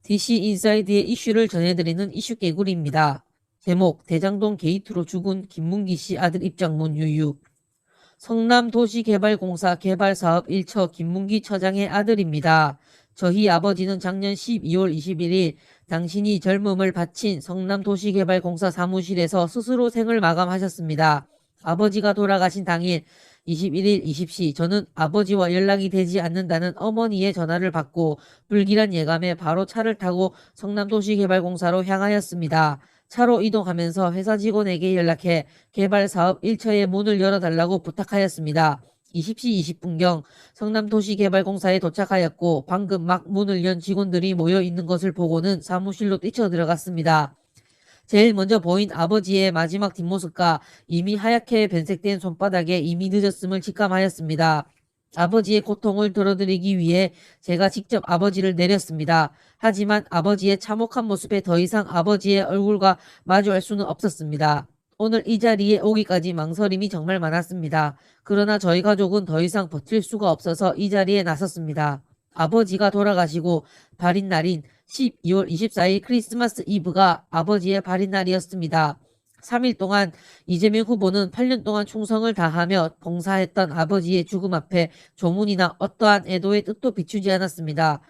DC인사이드의 이슈를 전해드리는 이슈개구리입니다. 제목, 대장동 게이트로 죽은 김문기 씨 아들 입장문 유유. 성남도시개발공사 개발사업 1처 김문기 처장의 아들입니다. 저희 아버지는 작년 12월 21일 당신이 젊음을 바친 성남도시개발공사 사무실에서 스스로 생을 마감하셨습니다. 아버지가 돌아가신 당일 21일 20시 저는 아버지와 연락이 되지 않는다는 어머니의 전화를 받고 불길한 예감에 바로 차를 타고 성남도시개발공사로 향하였습니다. 차로 이동하면서 회사 직원에게 연락해 개발사업 1처의 문을 열어달라고 부탁하였습니다. 20시 20분경 성남도시개발공사에 도착하였고 방금 막 문을 연 직원들이 모여 있는 것을 보고는 사무실로 뛰쳐들어갔습니다. 제일 먼저 보인 아버지의 마지막 뒷모습과 이미 하얗게 변색된 손바닥에 이미 늦었음을 직감하였습니다. 아버지의 고통을 덜어드리기 위해 제가 직접 아버지를 내렸습니다. 하지만 아버지의 참혹한 모습에 더 이상 아버지의 얼굴과 마주할 수는 없었습니다. 오늘 이 자리에 오기까지 망설임이 정말 많았습니다. 그러나 저희 가족은 더 이상 버틸 수가 없어서 이 자리에 나섰습니다. 아버지가 돌아가시고 발인 날인 12월 24일 크리스마스 이브가 아버지의 발인 날이었습니다. 3일 동안 이재명 후보는 8년 동안 충성을 다하며 봉사했던 아버지의 죽음 앞에 조문이나 어떠한 애도의 뜻도 비추지 않았습니다.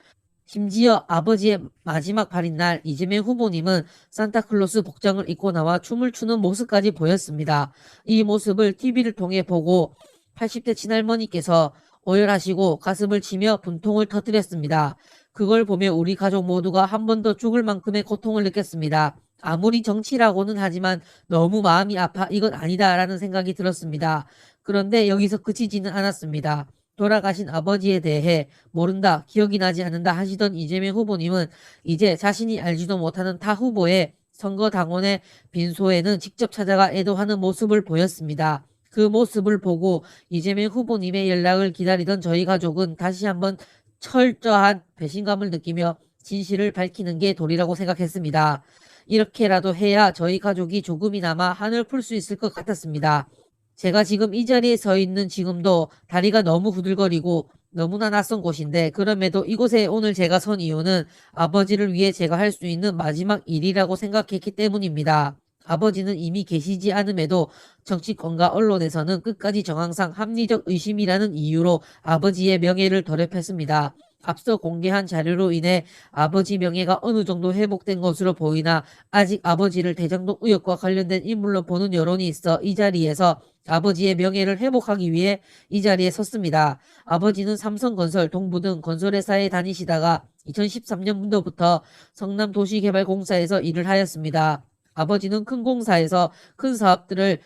심지어 아버지의 마지막 발인 날 이재명 후보님은 산타클로스 복장을 입고 나와 춤을 추는 모습까지 보였습니다. 이 모습을 TV를 통해 보고 80대 친할머니께서 오열하시고 가슴을 치며 분통을 터뜨렸습니다. 그걸 보며 우리 가족 모두가 한 번 더 죽을 만큼의 고통을 느꼈습니다. 아무리 정치라고는 하지만 너무 마음이 아파 이건 아니다라는 생각이 들었습니다. 그런데 여기서 그치지는 않았습니다. 돌아가신 아버지에 대해 모른다, 기억이 나지 않는다 하시던 이재명 후보님은 이제 자신이 알지도 못하는 타 후보의 선거당원의 빈소에는 직접 찾아가 애도하는 모습을 보였습니다. 그 모습을 보고 이재명 후보님의 연락을 기다리던 저희 가족은 다시 한번 철저한 배신감을 느끼며 진실을 밝히는 게 도리라고 생각했습니다. 이렇게라도 해야 저희 가족이 조금이나마 한을 풀 수 있을 것 같았습니다. 제가 지금 이 자리에 서 있는 지금도 다리가 너무 후들거리고 너무나 낯선 곳인데 그럼에도 이곳에 오늘 제가 선 이유는 아버지를 위해 제가 할 수 있는 마지막 일이라고 생각했기 때문입니다. 아버지는 이미 계시지 않음에도 정치권과 언론에서는 끝까지 정황상 합리적 의심이라는 이유로 아버지의 명예를 더럽혔습니다. 앞서 공개한 자료로 인해 아버지 명예가 어느 정도 회복된 것으로 보이나 아직 아버지를 대장동 의혹과 관련된 인물로 보는 여론이 있어 이 자리에서 아버지의 명예를 회복하기 위해 이 자리에 섰습니다. 아버지는 삼성건설, 동부 등 건설회사에 다니시다가 2013년부터 성남도시개발공사에서 일을 하였습니다. 아버지는 큰 공사에서 큰 사업들을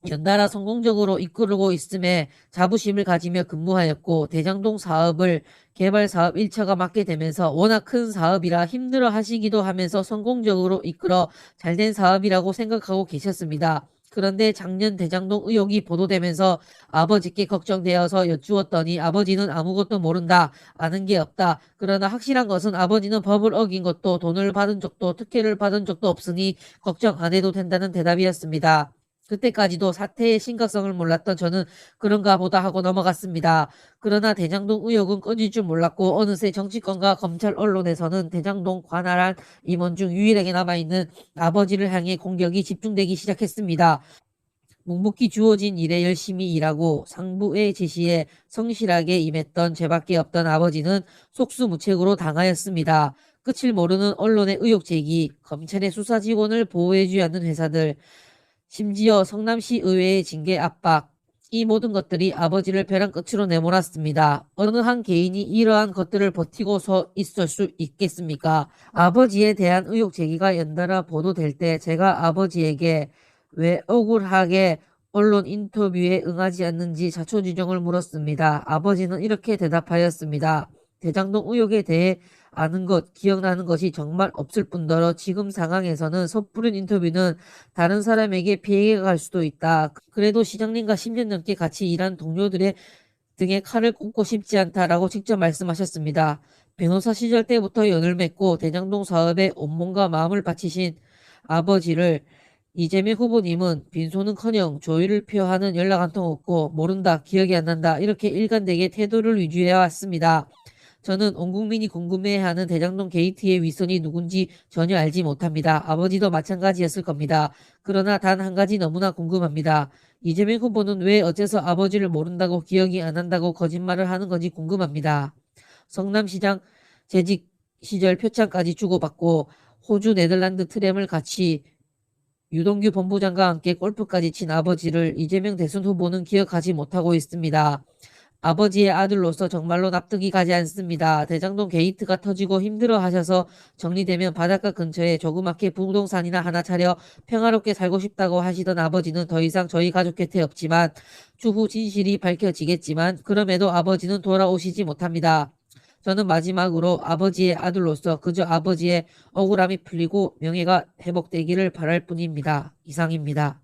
연달아 성공적으로 이끌고 있음에 자부심을 가지며 근무하였고 대장동 사업을 개발사업 1처가 맡게 되면서 워낙 큰 사업이라 힘들어 하시기도 하면서 성공적으로 이끌어 잘된 사업이라고 생각하고 계셨습니다. 그런데 작년 대장동 의혹이 보도되면서 아버지께 걱정되어서 여쭈었더니 아버지는 아무것도 모른다. 아는 게 없다. 그러나 확실한 것은 아버지는 법을 어긴 것도 돈을 받은 적도 특혜를 받은 적도 없으니 걱정 안 해도 된다는 대답이었습니다. 그때까지도 사태의 심각성을 몰랐던 저는 그런가 보다 하고 넘어갔습니다. 그러나 대장동 의혹은 꺼질 줄 몰랐고 어느새 정치권과 검찰 언론에서는 대장동 관할한 임원 중 유일하게 남아있는 아버지를 향해 공격이 집중되기 시작했습니다. 묵묵히 주어진 일에 열심히 일하고 상부의 지시에 성실하게 임했던 죄밖에 없던 아버지는 속수무책으로 당하였습니다. 끝을 모르는 언론의 의혹 제기, 검찰의 수사 직원을 보호해주지 않는 회사들, 심지어 성남시 의회의 징계 압박, 이 모든 것들이 아버지를 벼랑 끝으로 내몰았습니다. 어느 한 개인이 이러한 것들을 버티고 서 있을 수 있겠습니까? 아버지에 대한 의혹 제기가 연달아 보도될 때 제가 아버지에게 왜 억울하게 언론 인터뷰에 응하지 않는지 자초지종을 물었습니다. 아버지는 이렇게 대답하였습니다. 대장동 의혹에 대해 아는 것, 기억나는 것이 정말 없을 뿐더러 지금 상황에서는 섣부른 인터뷰는 다른 사람에게 피해가 갈 수도 있다. 그래도 시장님과 10년 넘게 같이 일한 동료들의 등에 칼을 꽂고 싶지 않다라고 직접 말씀하셨습니다. 변호사 시절 때부터 연을 맺고 대장동 사업에 온몸과 마음을 바치신 아버지를 이재명 후보님은 빈소는커녕 조의를 표하는 연락 한 통 없고 모른다, 기억이 안 난다 이렇게 일관되게 태도를 유지해왔습니다. 저는 온 국민이 궁금해하는 대장동 게이트의 윗선이 누군지 전혀 알지 못합니다. 아버지도 마찬가지였을 겁니다. 그러나 단 한 가지 너무나 궁금합니다. 이재명 후보는 왜 어째서 아버지를 모른다고 기억이 안 난다고 거짓말을 하는 건지 궁금합니다. 성남시장 재직 시절 표창까지 주고받고 호주 네덜란드 트램을 같이 유동규 본부장과 함께 골프까지 친 아버지를 이재명 대선 후보는 기억하지 못하고 있습니다. 아버지의 아들로서 정말로 납득이 가지 않습니다. 대장동 게이트가 터지고 힘들어 하셔서 정리되면 바닷가 근처에 조그맣게 부동산이나 하나 차려 평화롭게 살고 싶다고 하시던 아버지는 더 이상 저희 가족 곁에 없지만 추후 진실이 밝혀지겠지만 그럼에도 아버지는 돌아오시지 못합니다. 저는 마지막으로 아버지의 아들로서 그저 아버지의 억울함이 풀리고 명예가 회복되기를 바랄 뿐입니다. 이상입니다.